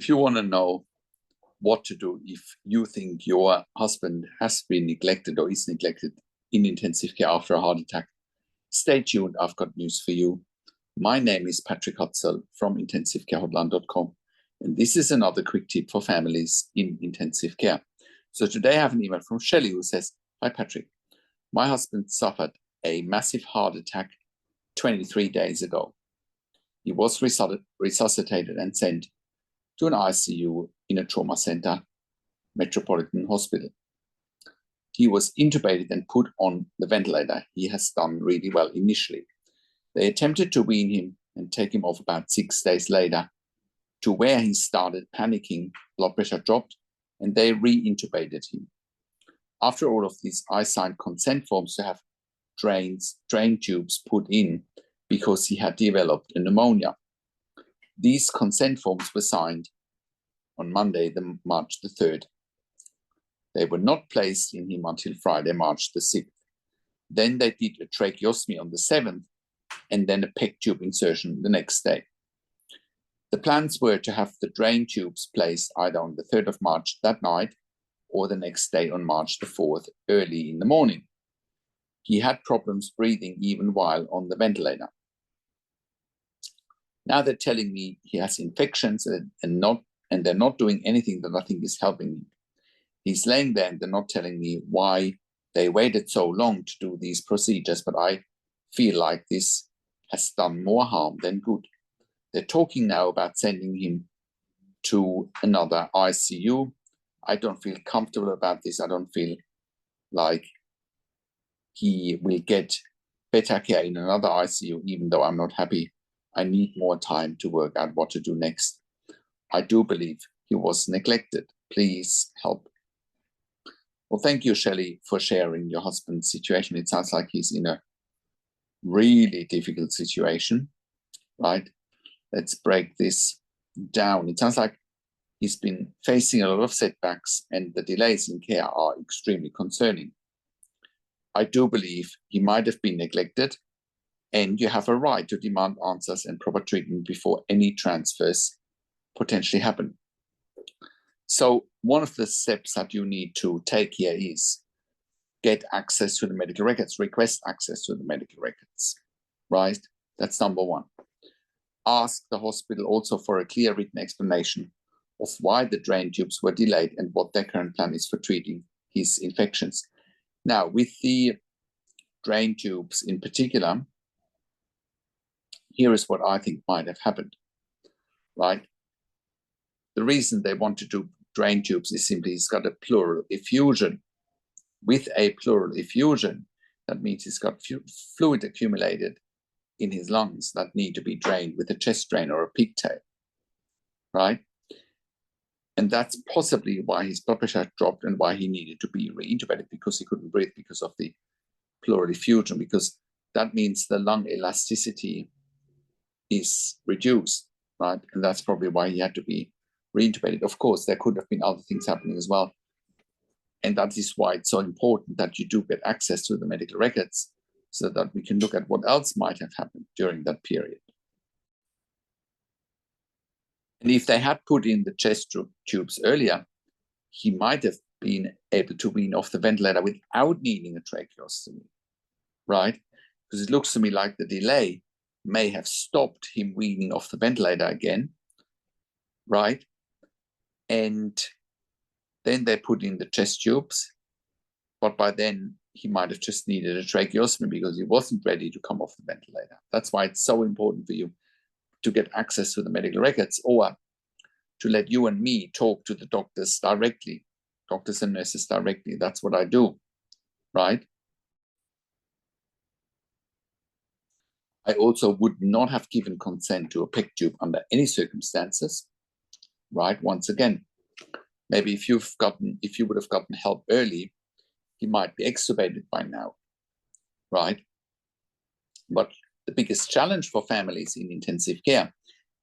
If you want to know what to do if you think your husband has been neglected or is neglected in intensive care after a heart attack, stay tuned. I've got news for you. My name is Patrick Hutzel from intensivecarehotline.com, and this is another quick tip for families in intensive care. So today I have an email from Shelley who says, "Hi Patrick, my husband suffered a massive heart attack 23 days ago. He was resuscitated and sent to an ICU in a trauma center, Metropolitan Hospital. He was intubated and put on the ventilator. He has done really well initially. They attempted to wean him and take him off about 6 days later, to where he started panicking, blood pressure dropped, and they re-intubated him. After all of this, I signed consent forms to have drain tubes put in because he had developed a pneumonia. These consent forms were signed on Monday, March the 3rd. They were not placed in him until Friday, March the 6th. Then they did a tracheostomy on the 7th, and then a PEG tube insertion the next day. The plans were to have the drain tubes placed either on the 3rd of March that night or the next day on March the 4th, early in the morning. He had problems breathing even while on the ventilator. Now they're telling me he has infections and they're not doing anything that I think is helping him. He's laying there and they're not telling me why they waited so long to do these procedures, but I feel like this has done more harm than good. They're talking now about sending him to another ICU. I don't feel comfortable about this. I don't feel like he will get better care in another ICU, even though I'm not happy. I need more time to work out what to do next. I do believe he was neglected. Please help." Well, thank you, Shelley, for sharing your husband's situation. It sounds like he's in a really difficult situation, right? Let's break this down. It sounds like he's been facing a lot of setbacks, and the delays in care are extremely concerning. I do believe he might have been neglected, and you have a right to demand answers and proper treatment before any transfers potentially happen. So one of the steps that you need to take here is get access to the medical records, request access to the medical records, right? That's number one. Ask the hospital also for a clear written explanation of why the drain tubes were delayed and what their current plan is for treating his infections. Now, with the drain tubes in particular, here is what I think might have happened, right? The reason they want to do drain tubes is simply he's got a pleural effusion. With a pleural effusion, that means he's got fluid accumulated in his lungs that need to be drained with a chest drain or a pigtail, right? And that's possibly why his blood pressure dropped and why he needed to be reintubated, because he couldn't breathe because of the pleural effusion, because that means the lung elasticity is reduced, right? And that's probably why he had to be reintubated. Of course, there could have been other things happening as well. And that is why it's so important that you do get access to the medical records so that we can look at what else might have happened during that period. And if they had put in the chest tubes earlier, he might have been able to wean off the ventilator without needing a tracheostomy, right? Because it looks to me like the delay may have stopped him weaning off the ventilator again, right? And then they put in the chest tubes, but by then he might have just needed a tracheostomy because he wasn't ready to come off the ventilator. That's why it's so important for you to get access to the medical records, or to let you and me talk to the doctors directly, doctors and nurses directly. That's what I do, right? I also would not have given consent to a PEG tube under any circumstances, right? Once again, maybe if you would have gotten help early, he might be extubated by now, right? But the biggest challenge for families in intensive care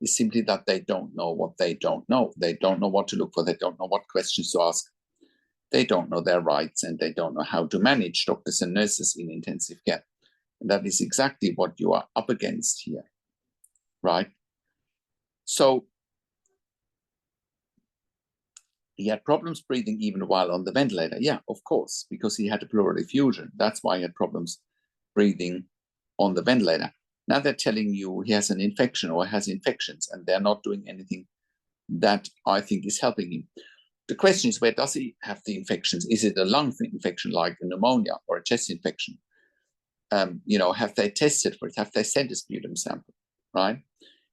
is simply that they don't know what they don't know. They don't know what to look for. They don't know what questions to ask. They don't know their rights, and they don't know how to manage doctors and nurses in intensive care. And that is exactly what you are up against here, right? So He had problems breathing even while on the ventilator. Yeah, of course, because he had a pleural effusion. That's why he had problems breathing on the ventilator. Now they're telling you he has an infection or has infections, and they're not doing anything that I think is helping him. The question is, where does he have the infections? Is it a lung infection like a pneumonia or a chest infection? Have they tested for it? Have they sent a sputum sample, right?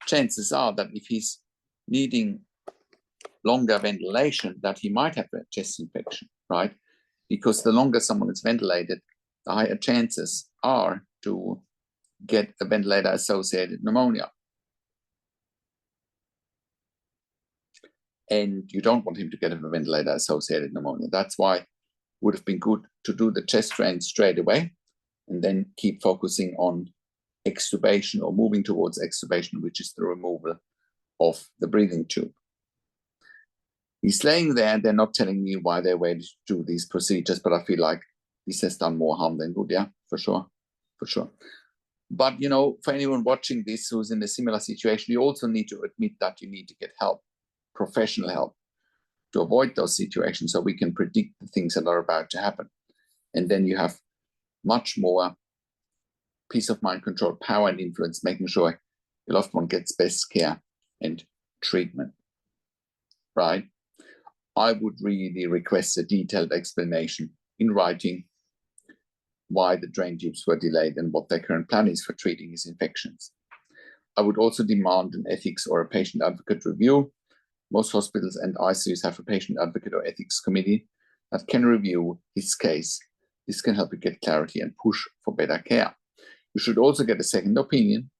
Chances are that if he's needing longer ventilation, that he might have a chest infection, right? Because the longer someone is ventilated, the higher chances are to get a ventilator-associated pneumonia. And you don't want him to get a ventilator-associated pneumonia. That's why it would have been good to do the chest drain straight away and then keep focusing on extubation or moving towards extubation, which is the removal of the breathing tube. He's laying there and they're not telling me why they waited to do these procedures, but I feel like this has done more harm than good. Yeah, for sure. But, for anyone watching this who's in a similar situation, you also need to admit that you need to get help, professional help, to avoid those situations so we can predict the things that are about to happen. And then you have much more peace of mind, control, power, and influence, making sure your loved one gets best care and treatment, right? I would really request a detailed explanation in writing why the drain tubes were delayed and what their current plan is for treating his infections. I would also demand an ethics or a patient advocate review. Most hospitals and ICUs have a patient advocate or ethics committee that can review his case. This can help you get clarity and push for better care. You should also get a second opinion.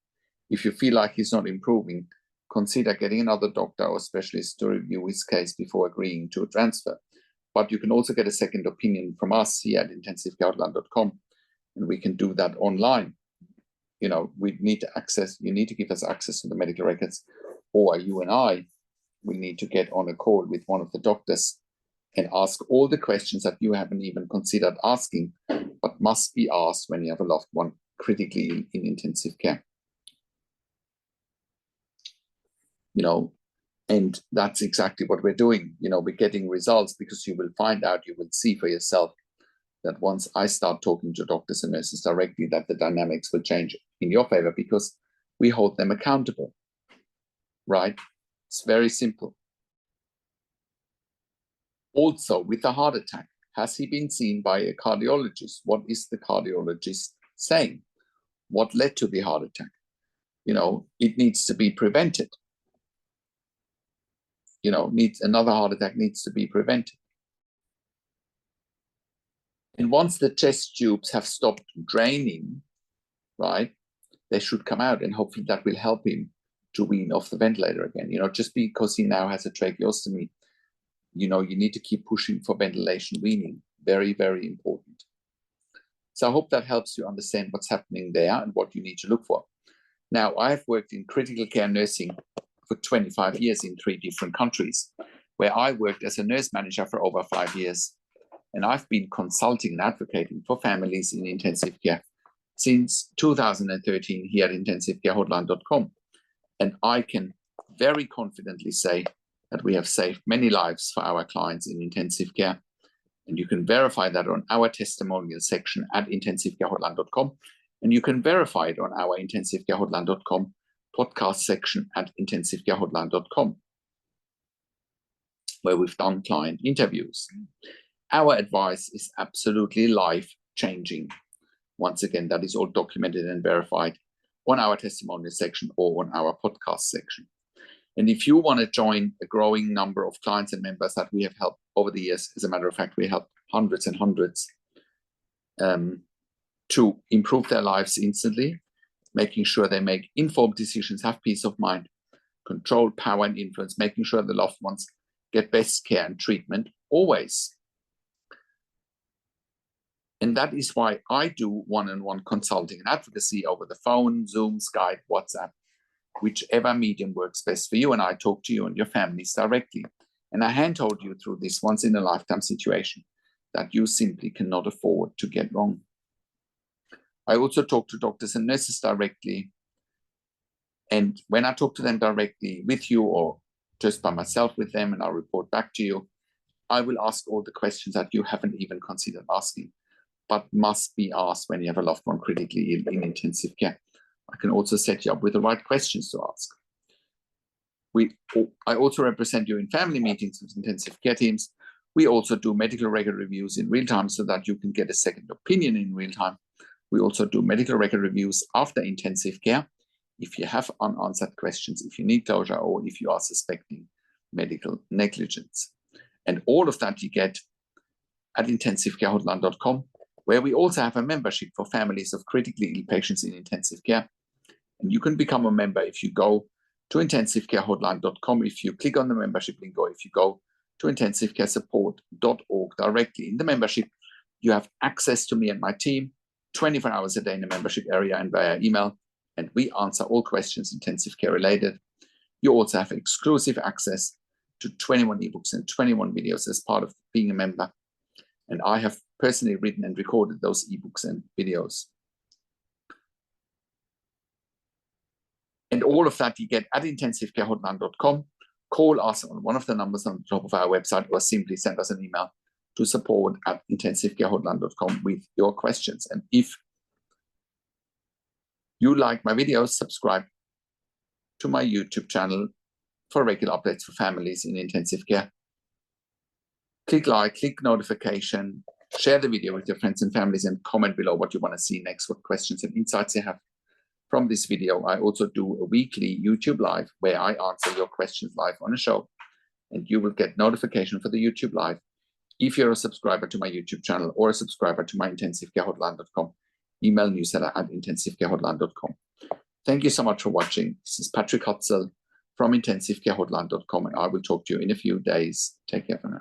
If you feel like he's not improving, consider getting another doctor or specialist to review his case before agreeing to a transfer. But you can also get a second opinion from us here at intensivecarehotline.com, and we can do that online. We need to you need to give us access to the medical records, or you and I will need to get on a call with one of the doctors and ask all the questions that you haven't even considered asking, but must be asked when you have a loved one critically ill in intensive care. And that's exactly what we're doing. We're getting results because you will find out, you will see for yourself that once I start talking to doctors and nurses directly, that the dynamics will change in your favor because we hold them accountable, right? It's very simple. Also, with a heart attack, has he been seen by a cardiologist? What is the cardiologist saying? What led to the heart attack? It needs to be prevented. Another heart attack needs to be prevented. And once the chest tubes have stopped draining, right, they should come out, and hopefully that will help him to wean off the ventilator again. Just because he now has a tracheostomy, you need to keep pushing for ventilation weaning. Very, very important. So I hope that helps you understand what's happening there and what you need to look for. Now, I've worked in critical care nursing for 25 years in 3 different countries, where I worked as a nurse manager for over 5 years. And I've been consulting and advocating for families in intensive care since 2013 here at intensivecarehotline.com. And I can very confidently say that we have saved many lives for our clients in intensive care. And you can verify that on our testimonial section at intensivecarehotline.com. And you can verify it on our intensivecarehotline.com podcast section at intensivecarehotline.com, where we've done client interviews. Our advice is absolutely life-changing. Once again, that is all documented and verified on our testimonial section or on our podcast section. And if you want to join a growing number of clients and members that we have helped over the years, as a matter of fact, we helped hundreds and hundreds to improve their lives instantly, making sure they make informed decisions, have peace of mind, control, power, and influence, making sure the loved ones get best care and treatment always. And that is why I do one-on-one consulting and advocacy over the phone, Zoom, Skype, WhatsApp, whichever medium works best for you. And I talk to you and your families directly. And I handhold you through this once-in-a-lifetime situation that you simply cannot afford to get wrong. I also talk to doctors and nurses directly. And when I talk to them directly with you or just by myself with them, and I'll report back to you, I will ask all the questions that you haven't even considered asking, but must be asked when you have a loved one critically ill in intensive care. I can also set you up with the right questions to ask. I also represent you in family meetings with intensive care teams. We also do medical record reviews in real time so that you can get a second opinion in real time. We also do medical record reviews after intensive care if you have unanswered questions, if you need closure, or if you are suspecting medical negligence. And all of that you get at intensivecarehotline.com, where we also have a membership for families of critically ill patients in intensive care. And you can become a member if you go to intensivecarehotline.com, if you click on the membership link, or if you go to intensivecaresupport.org directly. In the membership, you have access to me and my team 24 hours a day in the membership area and via email, and we answer all questions intensive care related. You also have exclusive access to 21 ebooks and 21 videos as part of being a member. And I have personally written and recorded those ebooks and videos. And all of that you get at intensivecarehotline.com. Call us on one of the numbers on the top of our website, or simply send us an email to support@intensivecarehotline.com with your questions. And if you like my videos, subscribe to my YouTube channel for regular updates for families in intensive care. Click like, click notification, share the video with your friends and families, and comment below what you want to see next, what questions and insights you have from this video. I also do a weekly YouTube live where I answer your questions live on a show, and you will get notification for the YouTube live if you're a subscriber to my YouTube channel or a subscriber to my intensivecarehotline.com email newsletter at intensivecarehotline.com. Thank you so much for watching. This is Patrick Hutzel from intensivecarehotline.com, and I will talk to you in a few days. Take care for now.